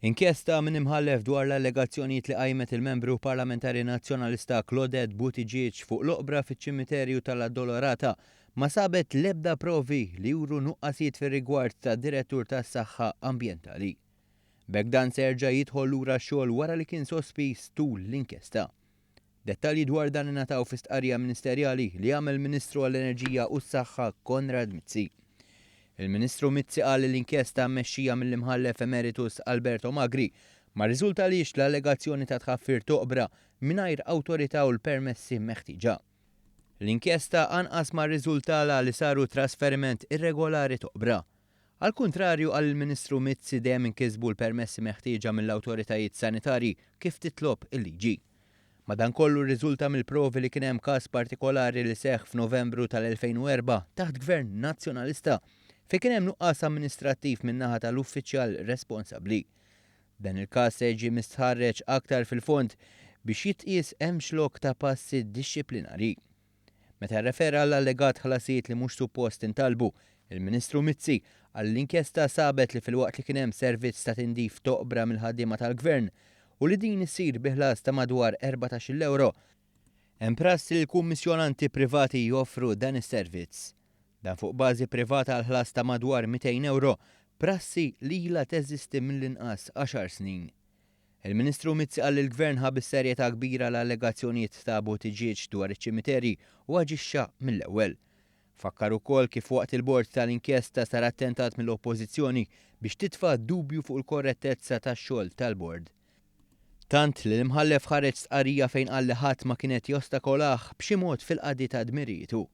Inkjesta minn imħallef dwar l-allegazzjonijiet li qajmet il-membru parlamentari nazzjonalista Claudette Buttigieg fuq l-oqbra fiċ-ċimiterju tal-Addolorata ma sabet l-ebda provi li juru nuqqasijiet fir-rigward tad-direttur tas-saħħa ambjentali. B'hekk dan se jerġa' jidħol lura x-xogħol wara li kien sospiż tul l-inkjesta. Dettalji dwar dan ingħataw fi stqarrija ministerjali li għamel Ministru għall-Enerġija u s-Saħħa Konrad Mizzi. Il-Ministru Mizzi qal li l-inkjesta mmexxija mill-imħallef Emeritus Alberto Magri ma rriżultalix l-allegazzjoni ta' tħaffir toqbra mingħajr awtorità u l-permessi meħtieġa. L-inkjesta anqas ma rriżultala li saru trasferiment irregolari toqbra. Al kuntrarju għal il-Ministru Mizzi dejjem inkisbu l-permessi meħtieġa mill-awtoritajiet sanitarji kif titlob il-liġi. Madankollu rriżulta mill-provi li kien hemm każ partikolari li seħħ f'Novembru tal-2004 taħt Gvern Nazzjonalista fi kien hemm nuqqas amministrattiv min-naħa tal-uffiċjal responsabbli. Dan il-każ se jiġi mistħarreġ aktar fil-fond biex jitqies hemm xlok ta' passi dixxiplinari. Meta rrefera għall-allegat ħlasijiet li mhux suppost intalbu, il-Ministru Mizzi għall-inkjesta sabet li filwaqt li kien hemm servizz ta' tindif toqbra mill-ħaddiema tal-Gvern u li din issir bi ħlas ta' madwar 14,000 euro, hemm prassi li l-kummissjonanti privati joffru dan is-servizz. Dan fuq bażi privata għal ħlas ta' madwar 200 euro, prassi li ilha teżisti mill-inqas 10 snin. Il-Ministru Mizzi qal li l-Gvern ħab is-serjetà kbira l-allegazzjonijiet ta' Buttigieg dwar iċ-ċimiteri u aġixxa mill-ewwel. Fakkar ukoll kif waqt il-bord tal-inkjesta sar attentat mill-Oppożizzjoni biex titfa' dubju fuq il-korrettezza tax-xogħol tal-bord. Tant li l-imħallef ħareġ stqarrija fejn qal li ħadd ma kienet jostakolah b'xi mod fil-qadi ta' dmirietu.